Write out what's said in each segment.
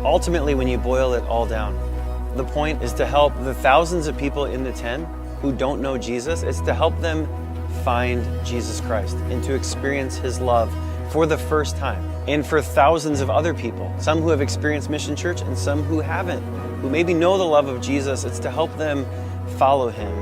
Ultimately, when you boil it all down, the point is to help the thousands of people in the 10 who don't know Jesus. It's to help them find Jesus Christ and to experience his love for the first time. And for thousands of other people, some who have experienced Mission Church and some who haven't, who maybe know the love of Jesus, it's to help them follow him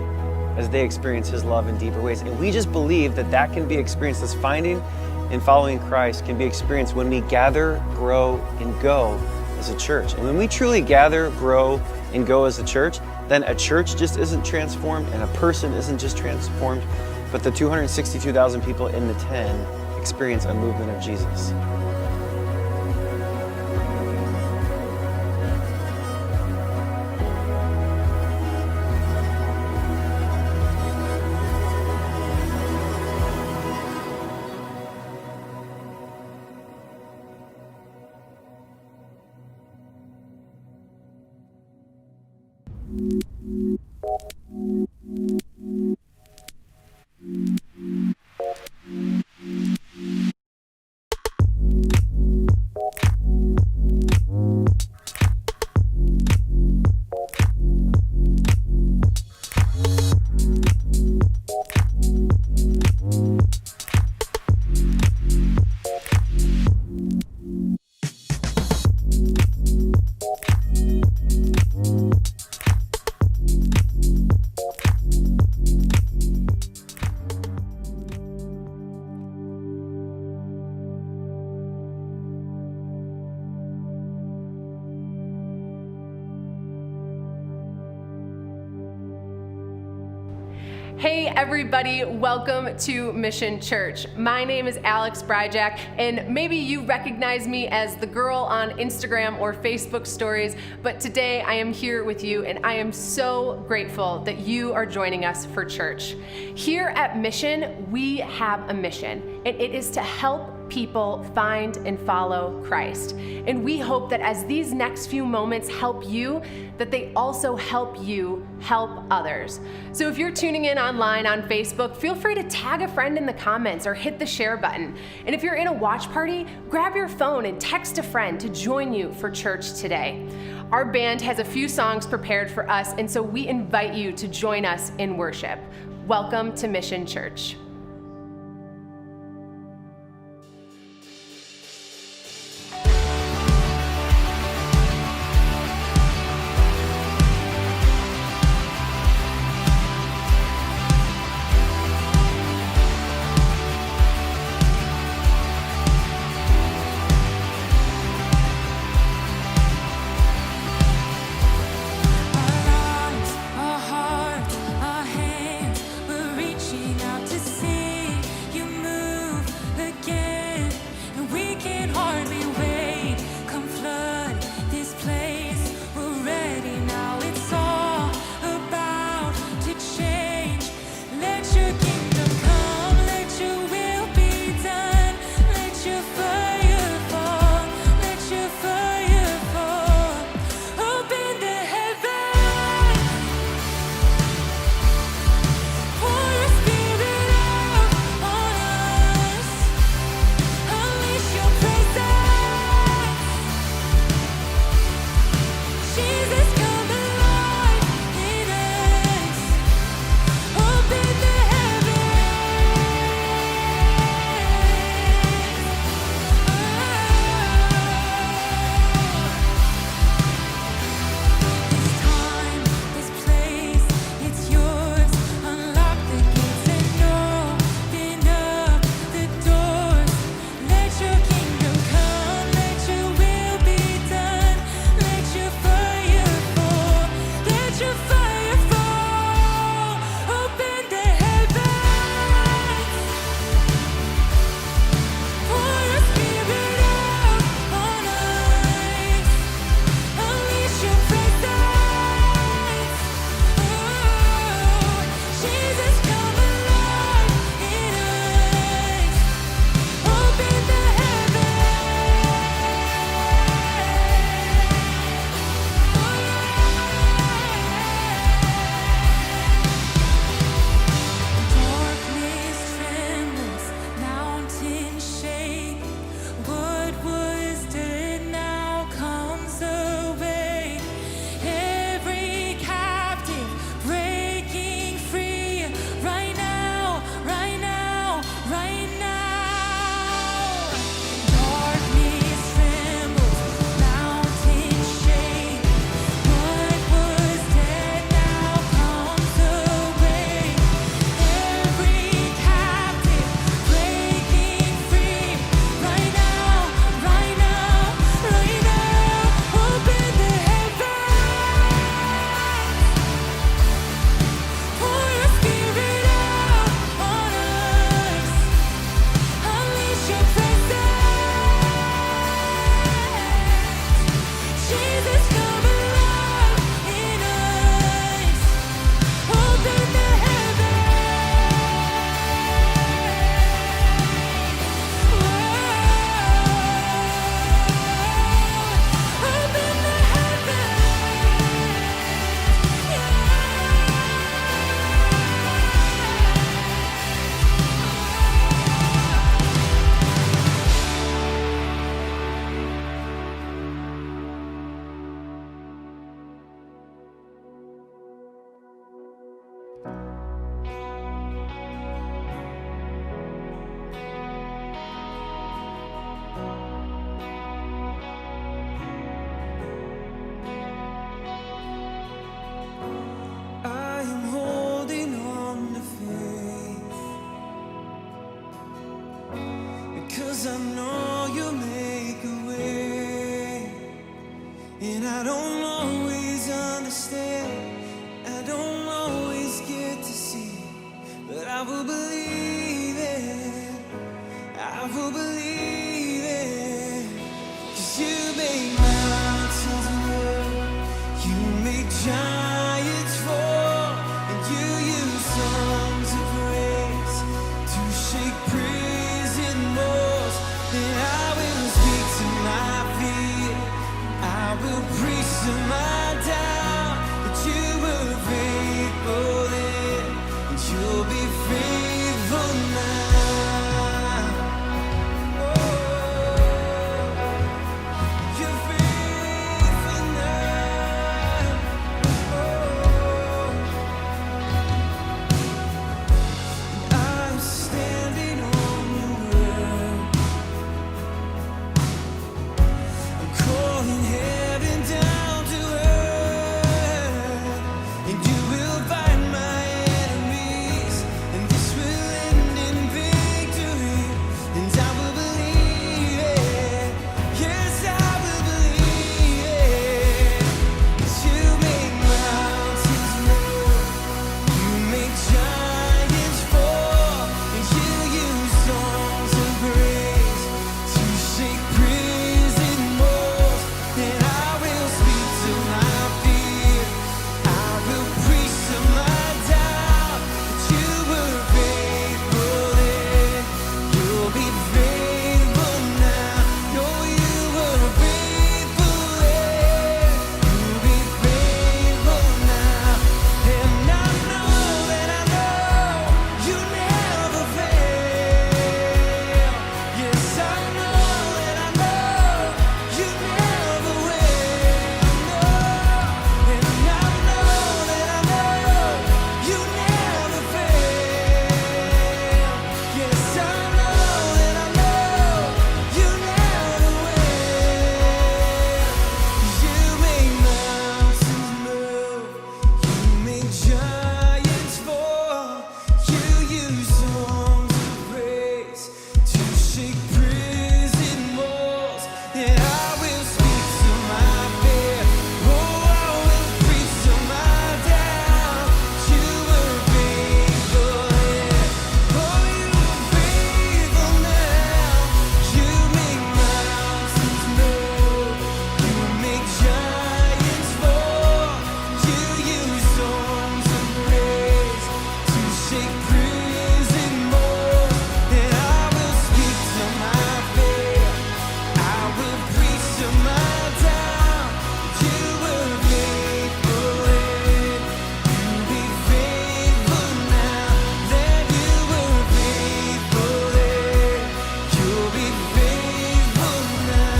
as they experience his love in deeper ways. And we just believe that that can be experienced, this finding and following Christ can be experienced when we gather, grow, and go as a church. And when we truly gather, grow, and go as a church, then a church just isn't transformed and a person isn't just transformed, but the 262,000 people in the 10 experience a movement of Jesus. Hey everybody, welcome to Mission Church. My name is Alex Bryjack, and maybe you recognize me as the girl on Instagram or Facebook stories, but today I am here with you and I am so grateful that you are joining us for church. Here at Mission, we have a mission, and it is to help people find and follow Christ. And we hope that as these next few moments help you, that they also help you help others. So if you're tuning in online on Facebook, feel free to tag a friend in the comments or hit the share button. And if you're in a watch party, grab your phone and text a friend to join you for church today. Our band has a few songs prepared for us, and so we invite you to join us in worship. Welcome to Mission Church. Our heart, our hands, we're reaching out to see. know you make a way, and I don't always understand, I don't always get to see, but I will believe it, I will believe it, 'cause you make mountains move, you make giants fall, and you use songs of praise to shake prison walls. Then I will speak to my fear, I will preach to my doubt, that you were faithful then, and you'll be faithful now. Oh, you're faithful now. Oh, I'm standing on your word. I'm calling heaven down to earth, and you will fight my enemies, and this will end in victory, and I will believe it, yes I will believe it, 'cause you make mountains move, you make giants fall, and you use songs of praise to shake prison walls. Then I will speak to my fear, I will preach to my doubt, that you were faithful then, you'll be faithful now. No, you were faithful then, you'll be faithful now. And I know that I know you never fail. Yes, I know that I know you never will. No, and I know that I know you never fail. Yes, I know that I know you never will. You make mountains move, you make giants fall, you use songs of praise to shake prison walls. And I will speak to my fear, oh I will preach to my doubt, you were faithful then, oh you are faithful now. You make mountains move, you make giants fall, you use songs of praise to shake prison walls. And I will speak to my fear, I will preach to my doubt, you were faithful then, you'll be faithful now. That you were faithful then, you'll be faithful now.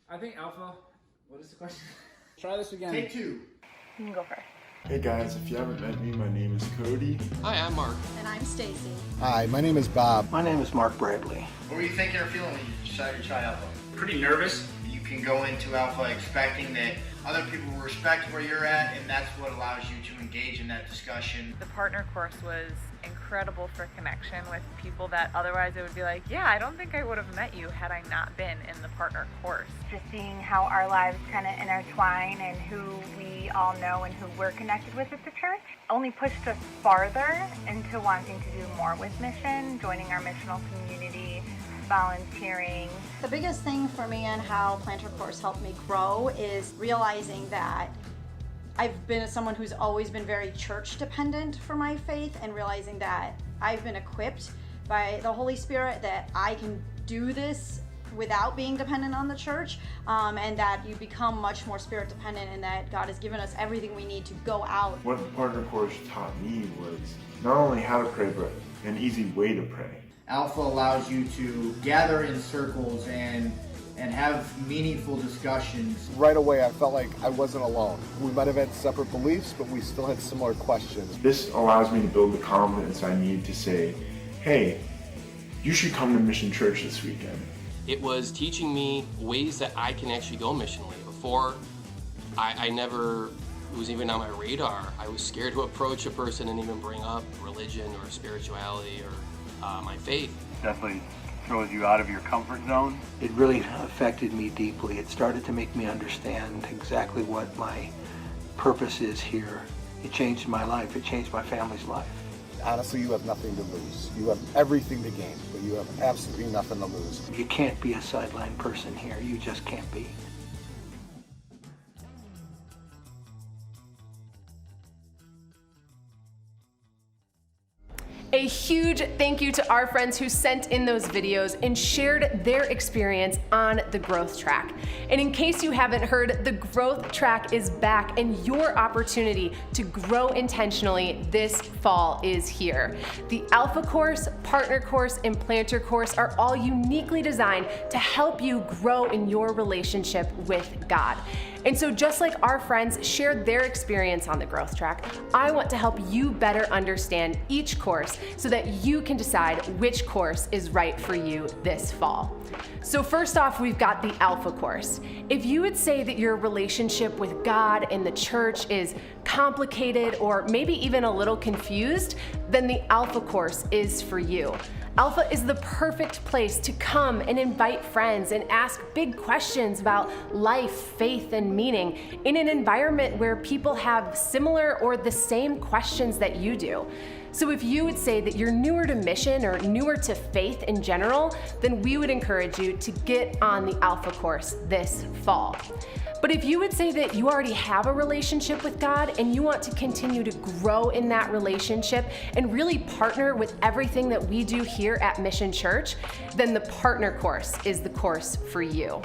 I think Alpha. What is the question? Try this again. Take two. You can go first. Hey guys, if you haven't met me, my name is Cody. Hi, I'm Mark. And I'm Stacy. Hi, my name is Bob. My name is Mark Bradley. What were you thinking or feeling when you decided to try Alpha? Pretty nervous. You can go into Alpha expecting that other people will respect where you're at, and that's what allows you to engage in that discussion. The partner course was incredible for connection with people that otherwise it would be like, yeah, I don't think I would have met you had I not been in the partner course. Just seeing how our lives kind of intertwine and who we all know and who we're connected with at the church only pushed us farther into wanting to do more with mission, joining our missional community, volunteering. The biggest thing for me and how Planter Course helped me grow is realizing that I've been someone who's always been very church dependent for my faith, and realizing that I've been equipped by the Holy Spirit that I can do this without being dependent on the church, and that you become much more spirit dependent, and that God has given us everything we need to go out. What the Partner Course taught me was not only how to pray, but an easy way to pray. Alpha allows you to gather in circles and have meaningful discussions. Right away, I felt like I wasn't alone. We might have had separate beliefs, but we still had similar questions. This allows me to build the confidence I need to say, hey, you should come to Mission Church this weekend. It was teaching me ways that I can actually go missionally. Before, I never was even on my radar. I was scared to approach a person and even bring up religion or spirituality or my faith. Definitely throws you out of your comfort zone. It really affected me deeply. It started to make me understand exactly what my purpose is here. It changed my life. It changed my family's life. Honestly, you have nothing to lose. You have everything to gain, but you have absolutely nothing to lose. You can't be a sideline person here. You just can't be. A huge thank you to our friends who sent in those videos and shared their experience on the Growth Track. And in case you haven't heard, the Growth Track is back and your opportunity to grow intentionally this fall is here. The Alpha Course, Partner Course, and Planter Course are all uniquely designed to help you grow in your relationship with God. And so just like our friends shared their experience on the Growth Track, I want to help you better understand each course so that you can decide which course is right for you this fall. So first off, we've got the Alpha Course. If you would say that your relationship with God and the church is complicated or maybe even a little confused, then the Alpha Course is for you. Alpha is the perfect place to come and invite friends and ask big questions about life, faith, and meaning in an environment where people have similar or the same questions that you do. So if you would say that you're newer to mission or newer to faith in general, then we would encourage you to get on the Alpha Course this fall. But if you would say that you already have a relationship with God and you want to continue to grow in that relationship and really partner with everything that we do here at Mission Church, then the Partner Course is the course for you.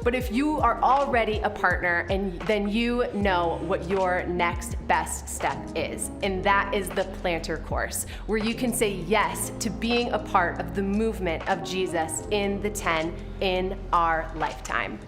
But if you are already a partner, and then you know what your next best step is, and that is the Planter Course, where you can say yes to being a part of the movement of Jesus in the 10 in our lifetime.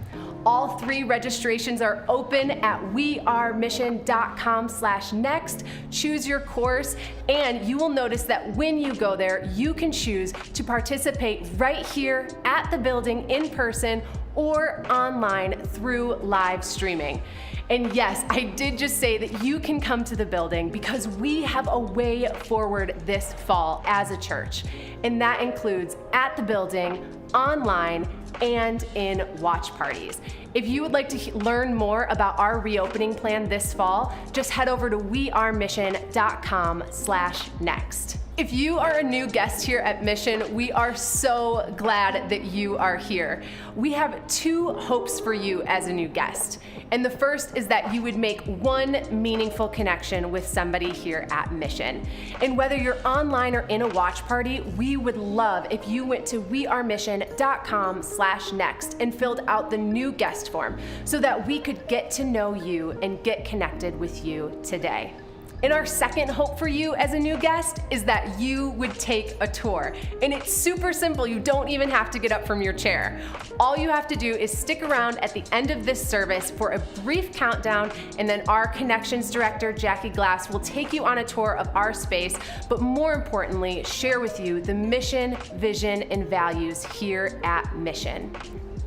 All 3 registrations are open at wearemission.com/next. Choose your course, and you will notice that when you go there, you can choose to participate right here at the building in person or online through live streaming. And yes, I did just say that you can come to the building because we have a way forward this fall as a church. And that includes at the building, online, and in watch parties. If you would like to learn more about our reopening plan this fall, just head over to wearemission.com/next. If you are a new guest here at Mission, we are so glad that you are here. We have 2 hopes for you as a new guest. And the first is that you would make one meaningful connection with somebody here at Mission. And whether you're online or in a watch party, we would love if you went to wearemission.com/next and filled out the new guest form so that we could get to know you and get connected with you today. And our second hope for you as a new guest is that you would take a tour. And it's super simple. You don't even have to get up from your chair. All you have to do is stick around at the end of this service for a brief countdown, and then our Connections Director, Jackie Glass, will take you on a tour of our space, but more importantly, share with you the mission, vision, and values here at Mission.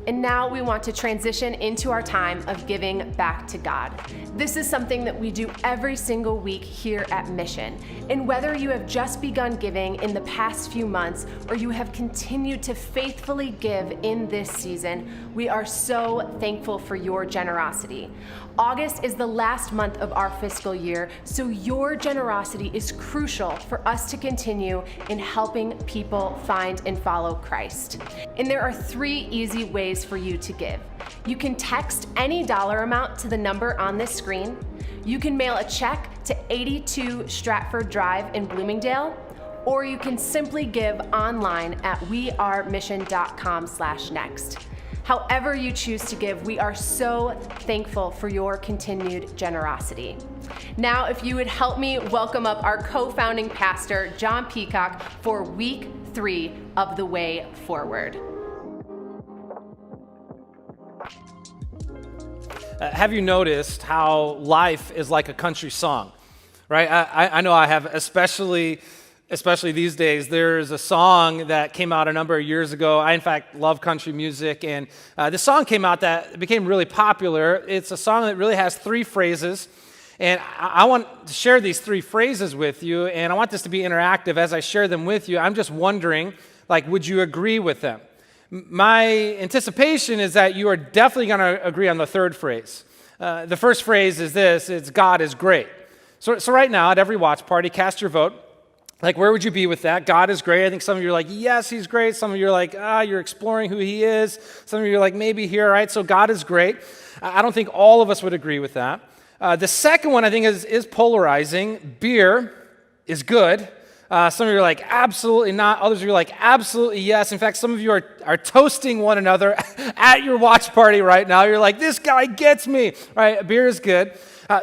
And now we want to transition into our time of giving back to God. This is something that we do every single week here at Mission. And whether you have just begun giving in the past few months or you have continued to faithfully give in this season, we are so thankful for your generosity. August is the last month of our fiscal year, so your generosity is crucial for us to continue in helping people find and follow Christ. And there are 3 easy ways for you to give. You can text any dollar amount to the number on this screen. You can mail a check to 82 Stratford Drive in Bloomingdale, or you can simply give online at wearemission.com/next. However you choose to give, we are so thankful for your continued generosity. Now, if you would help me welcome up our co-founding pastor, John Peacock, for week 3 of The Way Forward. Have you noticed how life is like a country song, right? I know I have, especially especially these days, there's a song that came out a number of years ago. I, in fact, love country music, and this song came out that became really popular. It's a song that really has 3 phrases, and I want to share these 3 phrases with you, and I want this to be interactive. As I share them with you, I'm just wondering, would you agree with them? My anticipation is that you are definitely going to agree on the 3rd phrase. The first phrase is this: it's God is great. So right now, at every watch party, cast your vote. Where would you be with that? God is great. I think some of you are like, yes, he's great. Some of you are like, you're exploring who he is. Some of you are like, maybe here, right? So God is great. I don't think all of us would agree with that. The second one, I think, is polarizing. Beer is good. Some of you are like, absolutely not. Others of you are like, absolutely yes. In fact, some of you are toasting one another at your watch party right now. You're like, this guy gets me. Right? Beer is good.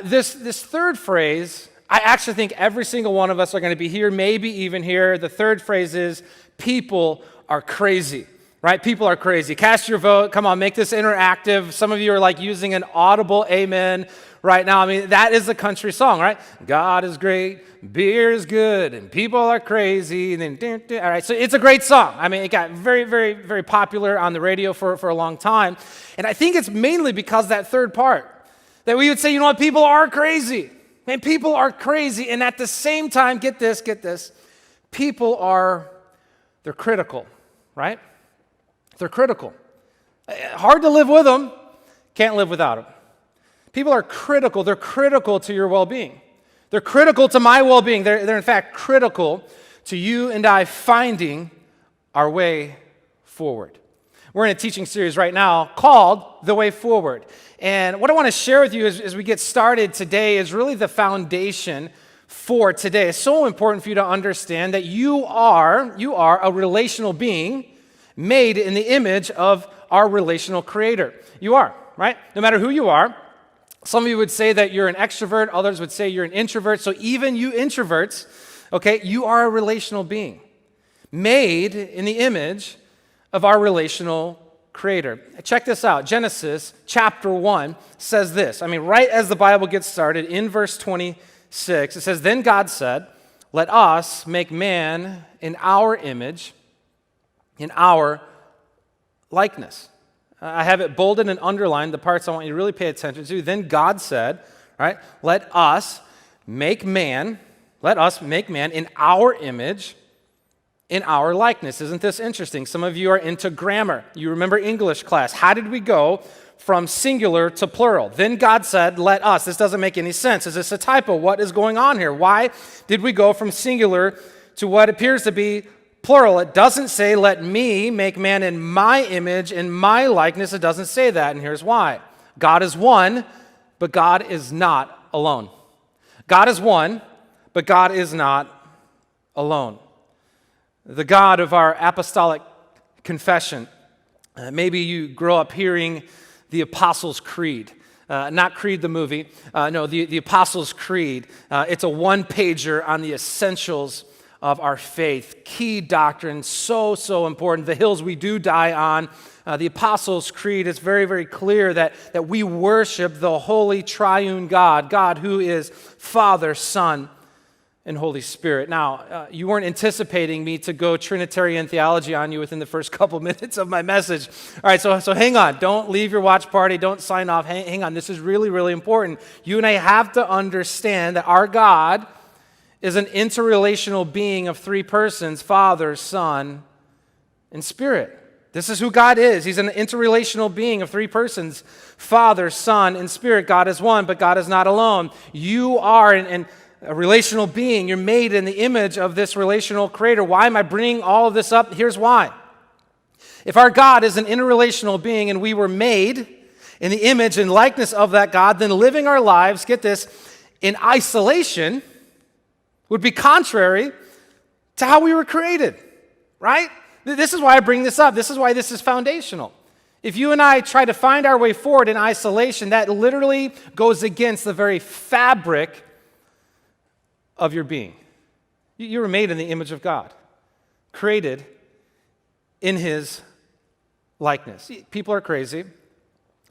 This 3rd phrase, I actually think every single one of us are going to be here, maybe even here. The 3rd phrase is, people are crazy. Right? People are crazy. Cast your vote. Come on, make this interactive. Some of you are using an audible amen right now. I mean, that is the country song, right? God is great, beer is good, and people are crazy. And then, all right, so it's a great song. I mean, it got very, very, very popular on the radio for a long time. And I think it's mainly because that 3rd part, that we would say, you know what, people are crazy. Man, people are crazy. And at the same time, get this, people they're critical, right? They're critical. Hard to live with them, can't live without them. People are critical. They're critical to your well-being. They're critical to my well-being. They're in fact critical to you and I finding our way forward. We're in a teaching series right now called The Way Forward. And what I want to share with you as we get started today is really the foundation for today. It's so important for you to understand that you are a relational being made in the image of our relational creator. You are, right? No matter who you are. Some of you would say that you're an extrovert. Others would say you're an introvert. So even you introverts, okay, you are a relational being made in the image of our relational creator. Check this out. Genesis chapter 1 says this. I mean, right as the Bible gets started, in verse 26, it says, "Then God said, let us make man in our image, in our likeness." I have it bolded and underlined, the parts I want you to really pay attention to. Then God said, right, let us make man in our image, in our likeness. Isn't this interesting? Some of you are into grammar. You remember English class. How did we go from singular to plural? Then God said, let us. This doesn't make any sense. Is this a typo? What is going on here? Why did we go from singular to what appears to be plural? It doesn't say, let me make man in my image, in my likeness. It doesn't say that, and here's why. God is one, but God is not alone. God is one, but God is not alone. The God of our apostolic confession, maybe you grow up hearing the Apostles' Creed. Not Creed the movie, no, the Apostles' Creed. It's a one-pager on the essentials of our faith. Key doctrine, so important. The hills we do die on. The Apostles' Creed is very, very clear that we worship the holy triune God who is Father, Son, and Holy Spirit. Now, you weren't anticipating me to go Trinitarian theology on you within the first couple minutes of my message. All right, so hang on. Don't leave your watch party. Don't sign off. Hang on. This is really, really important. You and I have to understand that our God is an interrelational being of 3 persons, Father, Son, and Spirit. This is who God is. He's an interrelational being of 3 persons, Father, Son, and Spirit. God is one, but God is not alone. You are a relational being. You're made in the image of this relational creator. Why am I bringing all of this up? Here's why. If our God is an interrelational being and we were made in the image and likeness of that God, then living our lives, get this, in isolation would be contrary to how we were created, right? This is why I bring this up. This is why this is foundational. If you and I try to find our way forward in isolation, that literally goes against the very fabric of your being. You were made in the image of God, created in His likeness. People are crazy.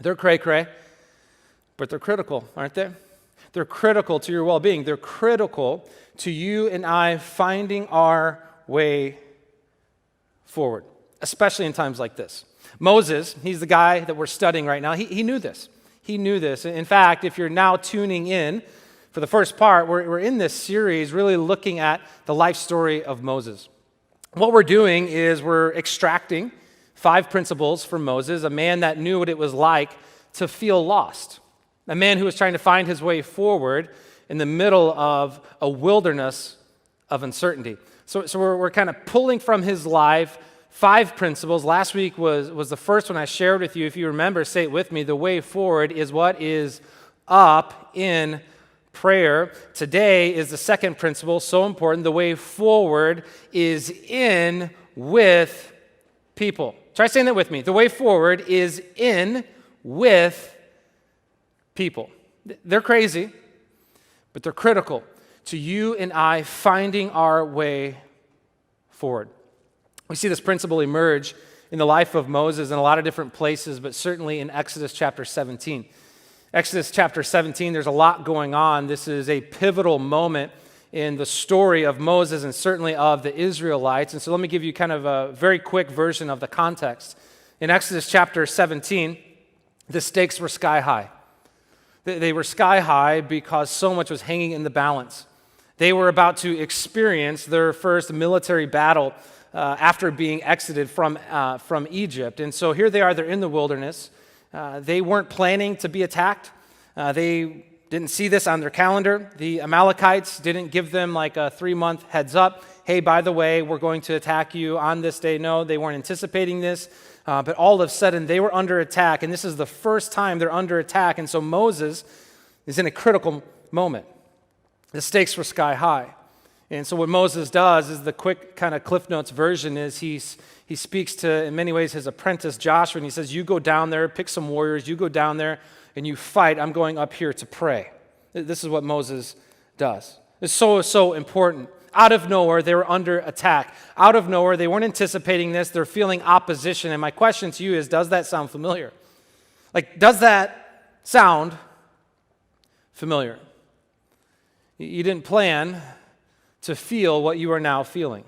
They're cray-cray, but they're critical, aren't they? They're critical to your well-being. They're critical to you and I finding our way forward, especially in times like this. Moses, he's the guy that we're studying right now. He knew this. He knew this. In fact, if you're now tuning in for the first part, we're in this series really looking at the life story of Moses. What we're doing is we're extracting 5 principles from Moses, a man that knew what it was like to feel lost, a man who was trying to find his way forward in the middle of a wilderness of uncertainty. So we're kind of pulling from his life 5 principles. Last week was the first one I shared with you. If you remember, say it with me. The way forward is what is up in prayer. Today is the second principle, so important. The way forward is in with people. Try saying that with me. The way forward is in with people. They're crazy, but they're critical to you and I finding our way forward. We see this principle emerge in the life of Moses in a lot of different places, but certainly in Exodus chapter 17. Exodus chapter 17, there's a lot going on. This is a pivotal moment in the story of Moses and certainly of the Israelites. And so let me give you kind of a very quick version of the context. In Exodus chapter 17, the stakes were sky high. They were sky high because so much was hanging in the balance. They were about to experience their first military battle after being exited from Egypt. And so here they are, they're in the wilderness. They weren't planning to be attacked. They didn't see this on their calendar. The Amalekites didn't give them like a 3-month heads up. Hey, by the way, we're going to attack you on this day. No, they weren't anticipating this. But all of a sudden, they were under attack, and this is the first time they're under attack. And so Moses is in a critical moment. The stakes were sky high. And so what Moses does is the quick kind of Cliff Notes version is he speaks to, in many ways, his apprentice Joshua, and he says, you go down there, pick some warriors, you go down there, and you fight. I'm going up here to pray. This is what Moses does. It's so important. Out of nowhere, they were under attack. Out of nowhere, they weren't anticipating this. They're feeling opposition. And my question to you is, does that sound familiar? Like, does that sound familiar? You didn't plan to feel what you are now feeling.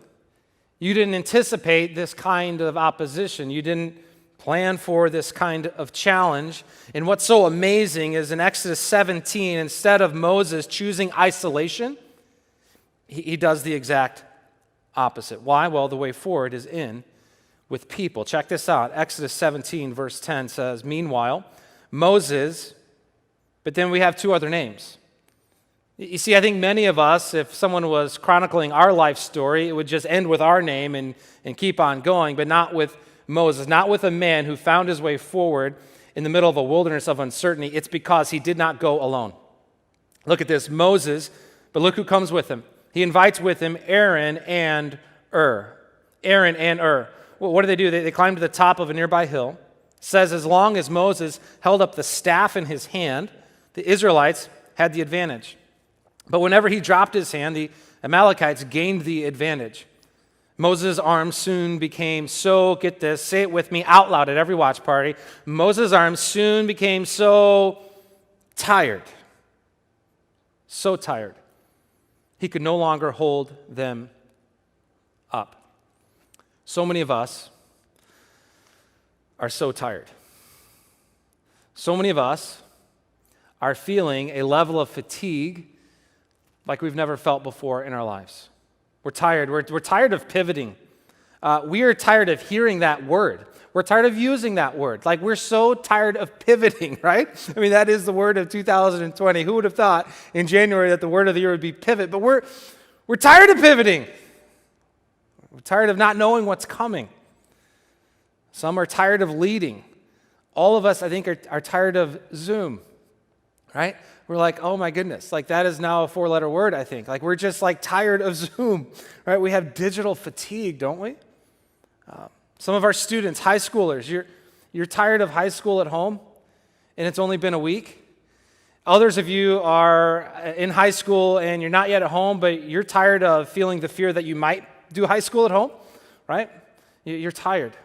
You didn't anticipate this kind of opposition. You didn't plan for this kind of challenge. And what's so amazing is in Exodus 17, instead of Moses choosing isolation, he does the exact opposite. Why? Well, the way forward is in with people. Check this out. Exodus 17, verse 10 says, meanwhile, Moses, but then we have 2 other names. You see, I think many of us, if someone was chronicling our life story, it would just end with our name and keep on going, but not with Moses, not with a man who found his way forward in the middle of a wilderness of uncertainty. It's because he did not go alone. Look at this, Moses, but look who comes with him. He invites with him Aaron and Ur. Aaron and Ur. Well, what do? They climb to the top of a nearby hill. It says as long as Moses held up the staff in his hand, the Israelites had the advantage. But whenever he dropped his hand, the Amalekites gained the advantage. Moses' arms soon became so, get this, say it with me out loud at every watch party. Moses' arms soon became so tired. So tired. He could no longer hold them up. So many of us are so tired. So many of us are feeling a level of fatigue like we've never felt before in our lives. We're tired. We're tired of pivoting. We are tired of hearing that word. We're tired of using that word. Like, we're so tired of pivoting, right? I mean, that is the word of 2020. Who would have thought in January that the word of the year would be pivot? But we're tired of pivoting. We're tired of not knowing what's coming. Some are tired of leading. All of us, I think, are tired of Zoom, right? We're like, oh my goodness, like that is now a 4-letter word, I think. Like, we're just like tired of Zoom, right? We have digital fatigue, don't we? Some of our students, high schoolers, you're tired of high school at home, and it's only been a week. Others of you are in high school and you're not yet at home, but you're tired of feeling the fear that you might do high school at home, right? You're tired.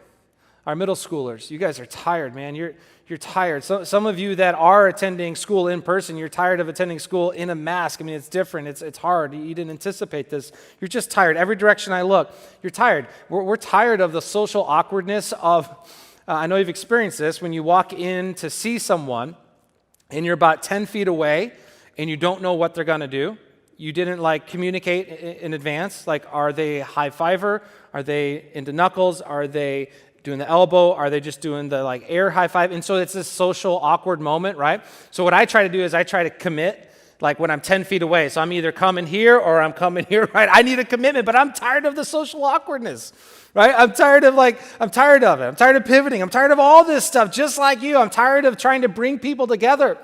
our middle schoolers, you guys are tired, man. You're tired. Some of you that are attending school in person, you're tired of attending school in a mask. I mean, it's different. It's hard. You didn't anticipate this. You're just tired. Every direction I look, you're tired. We're tired of the social awkwardness of, I know you've experienced this, when you walk in to see someone and you're about 10 feet away and you don't know what they're going to do. You didn't communicate in advance. Are they high fiver? Are they into knuckles? Are they doing the elbow? Are they just doing the air high five? And so it's this social awkward moment, right? So what I try to do is I try to commit when I'm 10 feet away. So I'm either coming here or I'm coming here, right? I need a commitment, but I'm tired of the social awkwardness, right? I'm tired of it. I'm tired of pivoting. I'm tired of all this stuff, just like you. I'm tired of trying to bring people together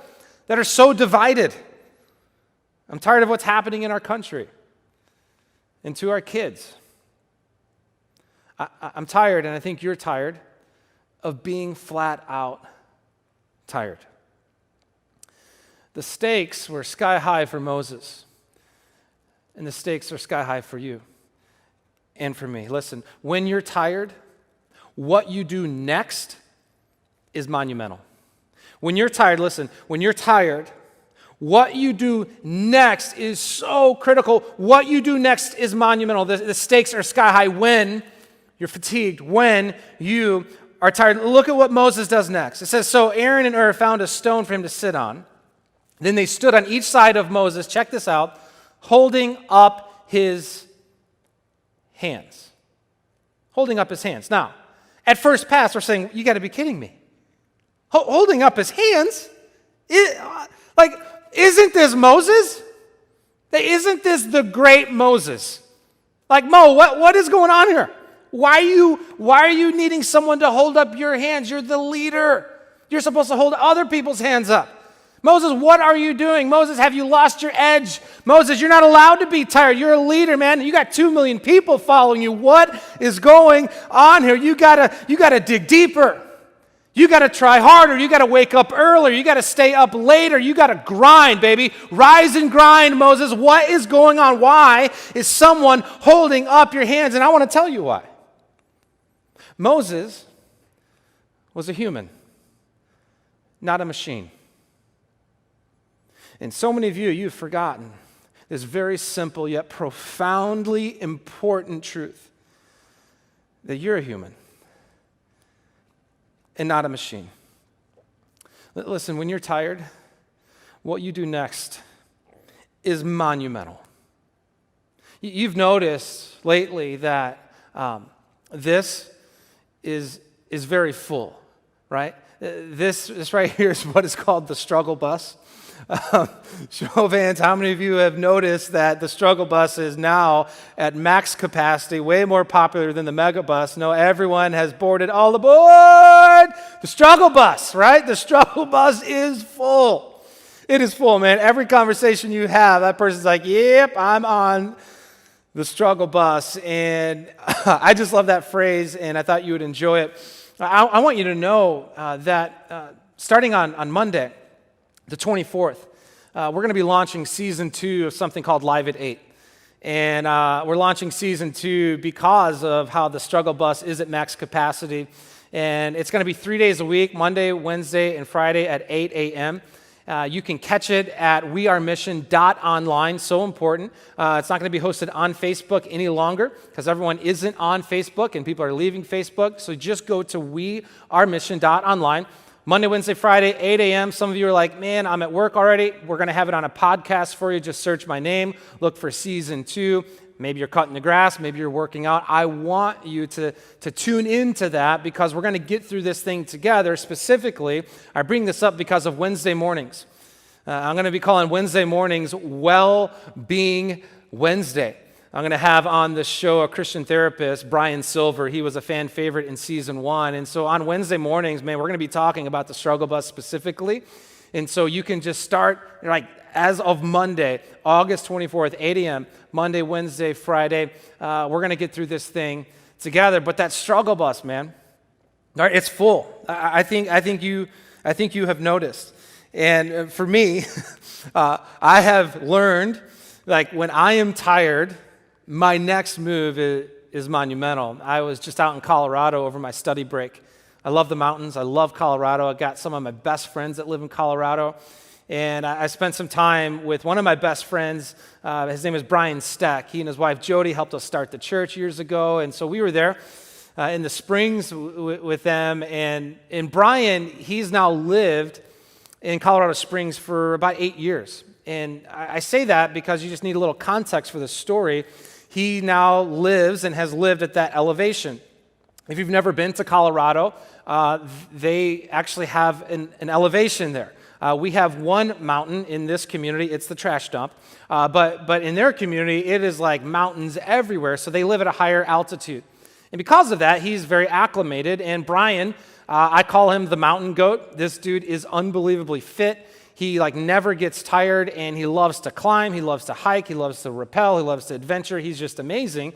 that are so divided. I'm tired of what's happening in our country and to our kids. I'm tired, and I think you're tired, of being flat out tired. The stakes were sky high for Moses, and the stakes are sky high for you and for me. Listen, when you're tired, what you do next is monumental. When you're tired, listen, when you're tired, what you do next is so critical. What you do next is monumental. The stakes are sky high when you're fatigued, when you are tired. Look at what Moses does next. It says, so Aaron and Hur found a stone for him to sit on. Then they stood on each side of Moses, check this out, holding up his hands. Holding up his hands. Now, at first pass, we're saying, you got to be kidding me. Holding up his hands? Isn't this Moses? Isn't this the great Moses? Mo, what is going on here? Why are you needing someone to hold up your hands? You're the leader. You're supposed to hold other people's hands up. Moses, what are you doing? Moses, have you lost your edge? Moses, you're not allowed to be tired. You're a leader, man. You got 2 million people following you. What is going on here? You gotta dig deeper. You got to try harder. You got to wake up earlier. You got to stay up later. You got to grind, baby. Rise and grind, Moses. What is going on? Why is someone holding up your hands? And I want to tell you why. Moses was a human, not a machine. And so many of you've forgotten this very simple yet profoundly important truth that you're a human and not a machine. Listen, when you're tired, what you do next is monumental. You've noticed lately that this is very full, right? This right here is what is called the struggle bus. Show of hands, how many of you have noticed that the struggle bus is now at max capacity, way more popular than the mega bus? No, everyone has boarded all aboard the struggle bus, right? The struggle bus is full. It is full, man. Every conversation you have, that person's like, yep, I'm on the struggle bus. And I just love that phrase, and I thought you would enjoy it. I want you to know that starting on Monday, the 24th, we're going to be launching season 2 of something called Live at 8. And we're launching season 2 because of how the struggle bus is at max capacity. And it's going to be 3 days a week, Monday, Wednesday, and Friday at 8 a.m. You can catch it at wearemission.online, so important. It's not going to be hosted on Facebook any longer because everyone isn't on Facebook and people are leaving Facebook. So just go to wearemission.online. Monday, Wednesday, Friday, 8 a.m. Some of you are like, man, I'm at work already. We're going to have it on a podcast for you. Just search my name. Look for season 2. Maybe you're cutting the grass. Maybe you're working out. I want you to tune into that because we're going to get through this thing together. Specifically, I bring this up because of Wednesday mornings. I'm going to be calling Wednesday mornings Well-Being Wednesday. I'm going to have on the show a Christian therapist, Brian Silver. He was a fan favorite in season 1. And so on Wednesday mornings, man, we're going to be talking about the struggle bus specifically. And so you can just start, as of Monday, August 24th, 8 a.m., Monday, Wednesday, Friday. We're going to get through this thing together. But that struggle bus, man, it's full. I think you have noticed. And for me, I have learned, when I am tired, my next move is monumental. I was just out in Colorado over my study break, I love the mountains. I love Colorado. I got some of my best friends that live in Colorado. And I spent some time with one of my best friends. His name is Brian Steck. He and his wife Jody helped us start the church years ago. And so we were there in the Springs with them. And Brian, he's now lived in Colorado Springs for about 8 years. And I say that because you just need a little context for this story. He now lives and has lived at that elevation. If you've never been to Colorado, they actually have an elevation there. We have one mountain in this community. It's the trash dump. But in their community, it is like mountains everywhere. So they live at a higher altitude. And because of that, he's very acclimated. And Brian, I call him the mountain goat. This dude is unbelievably fit. He never gets tired, and he loves to climb. He loves to hike. He loves to rappel. He loves to adventure. He's just amazing.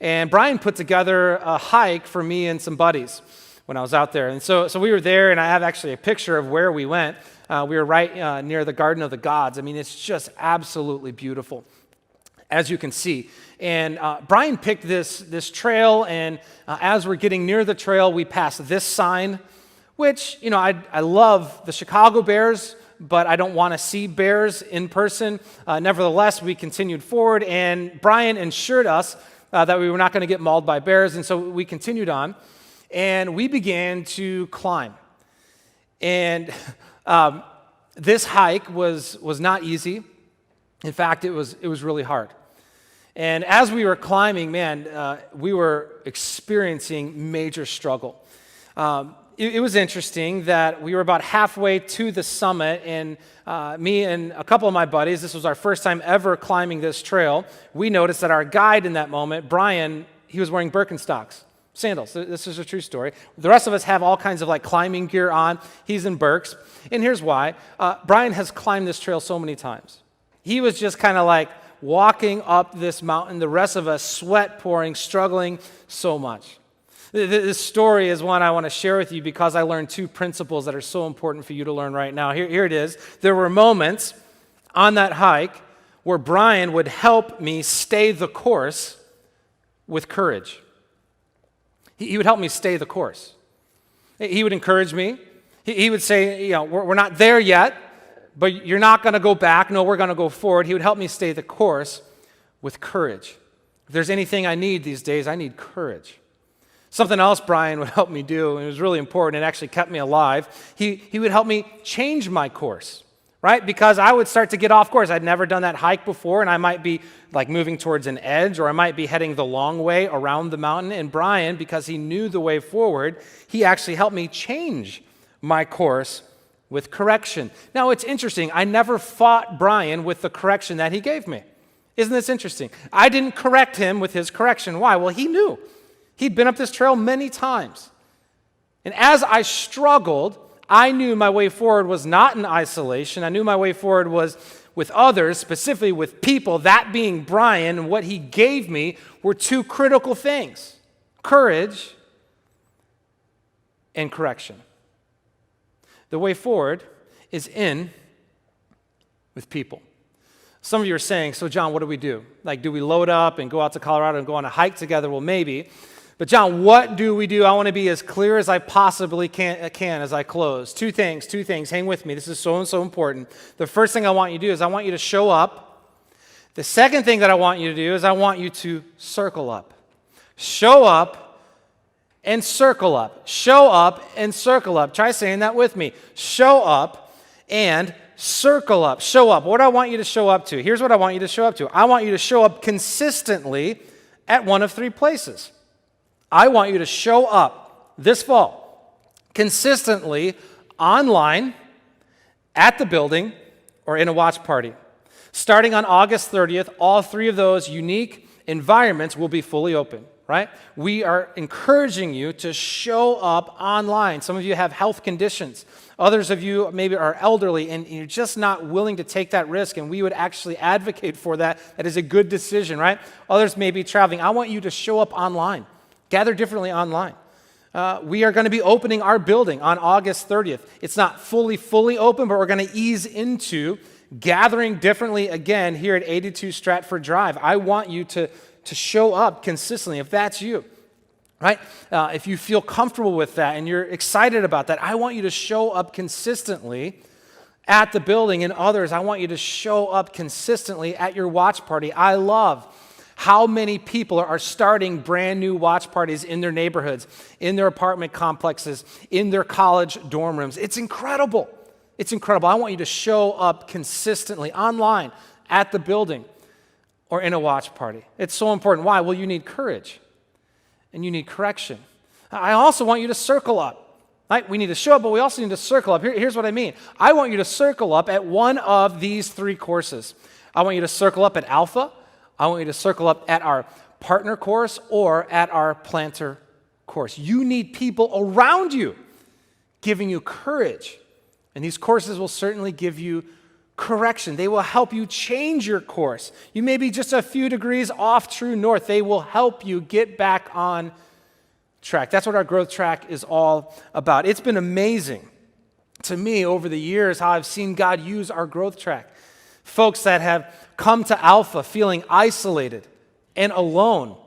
And Brian put together a hike for me and some buddies when I was out there. And so we were there, and I have actually a picture of where we went. We were right near the Garden of the Gods. I mean, it's just absolutely beautiful, as you can see. And Brian picked this trail, and as we're getting near the trail, we pass this sign, which, I love the Chicago Bears, but I don't want to see bears in person. Nevertheless, we continued forward, and Brian assured us that we were not going to get mauled by bears, and so we continued on, and we began to climb. And this hike was not easy. In fact, it was really hard. And as we were climbing, we were experiencing major struggle. It was interesting that we were about halfway to the summit, and me and a couple of my buddies, this was our first time ever climbing this trail, we noticed that our guide in that moment, Brian, he was wearing Birkenstocks, sandals. This is a true story. The rest of us have all kinds of climbing gear on. He's in Birks. And here's why. Brian has climbed this trail so many times. He was just kind of walking up this mountain, the rest of us sweat pouring, struggling so much. This story is one I want to share with you because I learned 2 principles that are so important for you to learn right now. Here it is. There were moments on that hike where Brian would help me stay the course with courage. He would help me stay the course. He would encourage me. He would say, we're not there yet, but you're not going to go back. No, we're going to go forward. He would help me stay the course with courage. If there's anything I need these days, I need courage. Something else Brian would help me do, and it was really important, it actually kept me alive, he would help me change my course, right? Because I would start to get off course. I'd never done that hike before, and I might be moving towards an edge, or I might be heading the long way around the mountain. And Brian, because he knew the way forward, he actually helped me change my course with correction. Now, it's interesting. I never fought Brian with the correction that he gave me. Isn't this interesting? I didn't correct him with his correction. Why? Well, he knew. He'd been up this trail many times. And as I struggled, I knew my way forward was not in isolation. I knew my way forward was with others, specifically with people, that being Brian. And what he gave me were 2 critical things: courage and correction. The way forward is in with people. Some of you are saying, so John, what do we do? Do we load up and go out to Colorado and go on a hike together? Well, maybe. But John, what do we do? I want to be as clear as I possibly can as I close. 2 things. Hang with me. This is so important. The first thing I want you to do is I want you to show up. The second thing that I want you to do is I want you to circle up. Show up and circle up. Show up and circle up. Try saying that with me. Show up and circle up. Show up. What do I want you to show up to? Here's what I want you to show up to. I want you to show up consistently at one of 3 places. I want you to show up this fall consistently online, at the building, or in a watch party. Starting on August 30th, all 3 of those unique environments will be fully open, right? We are encouraging you to show up online. Some of you have health conditions. Others of you maybe are elderly, and you're just not willing to take that risk, and we would actually advocate for that. That is a good decision, right? Others may be traveling. I want you to show up online. Gather differently online. We are going to be opening our building on August 30th. It's not fully open, but we're going to ease into gathering differently again here at 82 Stratford Drive. I want you to show up consistently. If that's you, right? If you feel comfortable with that and you're excited about that, I want you to show up consistently at the building, and others, I want you to show up consistently at your watch party. I love how many people are starting brand new watch parties in their neighborhoods, in their apartment complexes, in their college dorm rooms. It's incredible. It's incredible. I want you to show up consistently online, at the building, or in a watch party. It's so important. Why? Well, you need courage and you need correction. I also want you to circle up. Right? We need to show up, but we also need to circle up. Here's what I mean. I want you to circle up at one of these 3 courses. I want you to circle up at Alpha. I want you to circle up at our partner course or at our planter course. You need people around you giving you courage. And these courses will certainly give you correction. They will help you change your course. You may be just a few degrees off true north. They will help you get back on track. That's what our growth track is all about. It's been amazing to me over the years how I've seen God use our growth track. Folks that have come to Alpha feeling isolated and alone,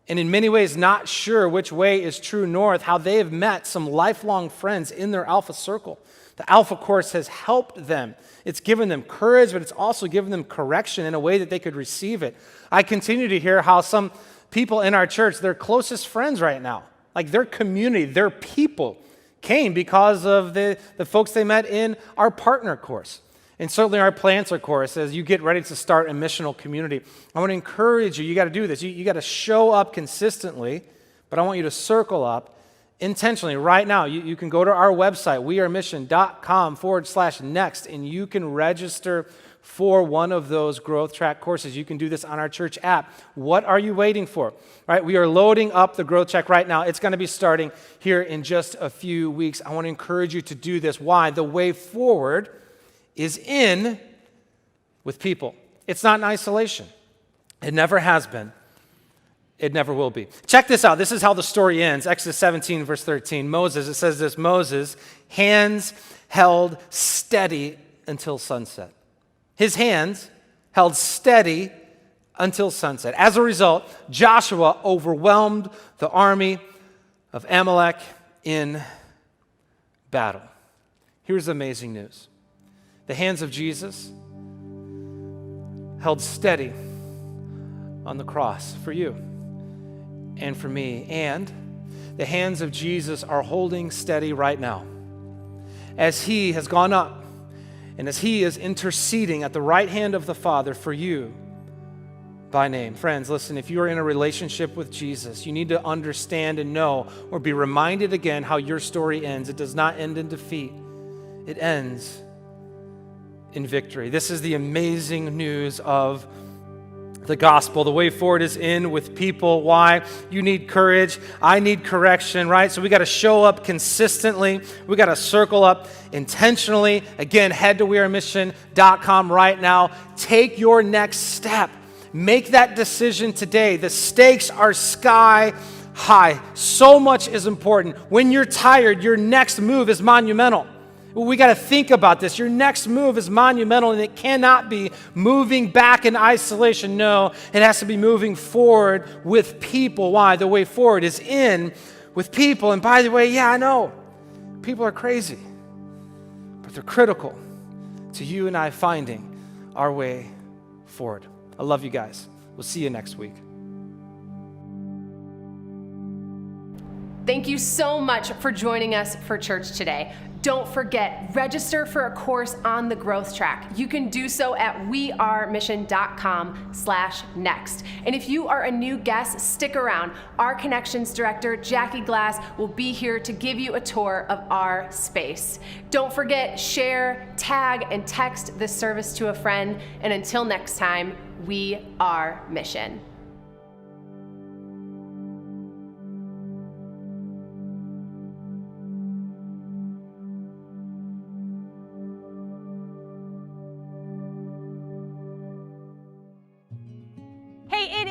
and in many ways not sure which way is true north, how they have met some lifelong friends in their Alpha circle. The Alpha course has helped them. It's given them courage, but it's also given them correction in a way that they could receive it. I continue to hear how some people in our church, their closest friends right now, like their community, their people, came because of the folks they met in our partner course. And certainly our planter course, as you get ready to start a missional community. I want to encourage you, you got to do this. You got to show up consistently, but I want you to circle up intentionally right now. You can go to our website, wearemission.com/next, and you can register for one of those growth track courses. You can do this on our church app. What are you waiting for? Right? We are loading up the growth track right now. It's going to be starting here in just a few weeks. I want to encourage you to do this. Why? The way forward is in with people. It's not in isolation. It never has been. It never will be. Check this out. This is how the story ends. Exodus 17, verse 13. Moses, it says this, Moses, hands held steady until sunset. His hands held steady until sunset. As a result, Joshua overwhelmed the army of Amalek in battle. Here's amazing news. The hands of Jesus held steady on the cross for you and for me. And the hands of Jesus are holding steady right now as he has gone up and as he is interceding at the right hand of the Father for you by name. Friends, listen, if you are in a relationship with Jesus, you need to understand and know or be reminded again how your story ends. It does not end in defeat. It ends in victory. This is the amazing news of the gospel. The way forward is in with people. Why? You need courage. I need correction, right? So we got to show up consistently. We got to circle up intentionally. Again, head to wearemission.com right now. Take your next step. Make that decision today. The stakes are sky high. So much is important. When you're tired, your next move is monumental. We got to think about this. Your next move is monumental, and it cannot be moving back in isolation. No, it has to be moving forward with people. Why? The way forward is in with people. And by the way, yeah, I know, people are crazy, but they're critical to you and I finding our way forward. I love you guys. We'll see you next week. Thank you so much for joining us for church today. Don't forget, register for a course on the growth track. You can do so at wearemission.com/next. And if you are a new guest, stick around. Our connections director, Jackie Glass, will be here to give you a tour of our space. Don't forget, share, tag, and text this service to a friend. And until next time, we are Mission.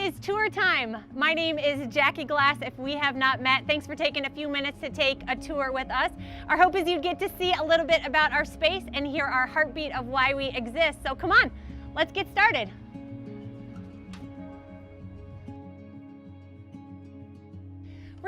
It's tour time. My name is Jackie Glass. If we have not met, thanks for taking a few minutes to take a tour with us. Our hope is you get to see a little bit about our space and hear our heartbeat of why we exist. So come on, let's get started.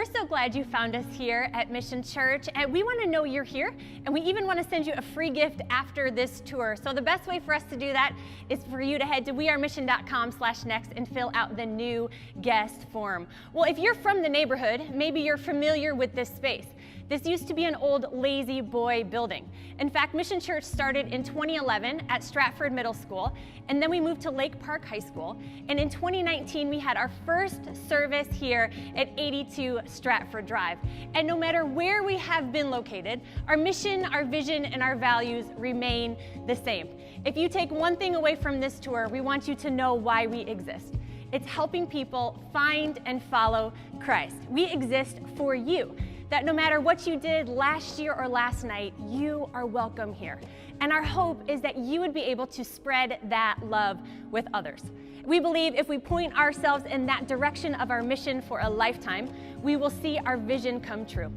We're so glad you found us here at Mission Church, and we want to know you're here, and we even want to send you a free gift after this tour. So the best way for us to do that is for you to head to wearemission.com/next and fill out the new guest form. Well, if you're from the neighborhood, maybe you're familiar with this space. This used to be an old Lazy Boy building. In fact, Mission Church started in 2011 at Stratford Middle School, and then we moved to Lake Park High School. And in 2019, we had our first service here at 82 Stratford Drive. And no matter where we have been located, our mission, our vision, and our values remain the same. If you take one thing away from this tour, we want you to know why we exist. It's helping people find and follow Christ. We exist for you. That no matter what you did last year or last night, you are welcome here. And our hope is that you would be able to spread that love with others. We believe if we point ourselves in that direction of our mission for a lifetime, we will see our vision come true.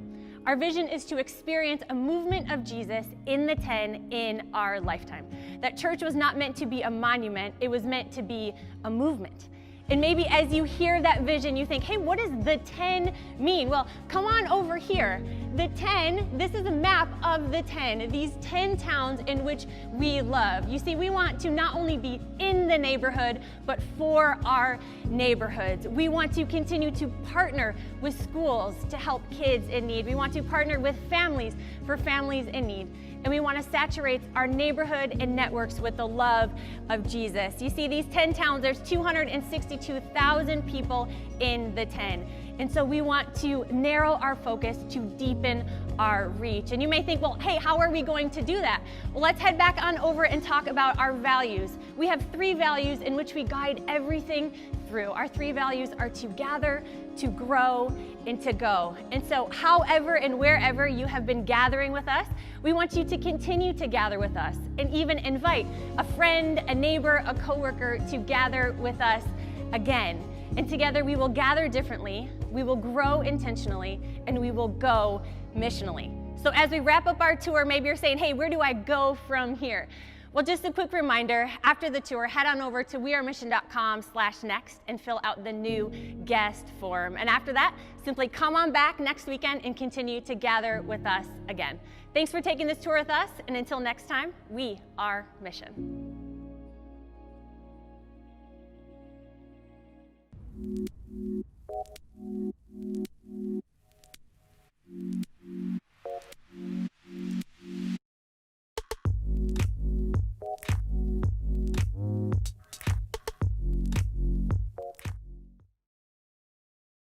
Our vision is to experience a movement of Jesus in the 10 in our lifetime. That church was not meant to be a monument, it was meant to be a movement. And maybe as you hear that vision, you think, hey, what does the 10 mean? Well, come on over here. The 10, this is a map of the 10, these 10 towns in which we love. You see, we want to not only be in the neighborhood, but for our neighborhoods. We want to continue to partner with schools to help kids in need. We want to partner with families for families in need. And we want to saturate our neighborhood and networks with the love of Jesus. You see, these 10 towns, there's 262,000 people in the 10. And so we want to narrow our focus to deepen our reach. And you may think, well, hey, how are we going to do that? Well, let's head back on over and talk about our values. We have 3 values in which we guide everything through. Our 3 values are to gather, to grow, and to go. And so however and wherever you have been gathering with us, we want you to continue to gather with us and even invite a friend, a neighbor, a coworker to gather with us again. And together we will gather differently, we will grow intentionally, and we will go missionally. So as we wrap up our tour, maybe you're saying, hey, where do I go from here? Well, just a quick reminder, after the tour, head on over to wearemission.com/next and fill out the new guest form. And after that, simply come on back next weekend and continue to gather with us again. Thanks for taking this tour with us, and until next time, we are Mission.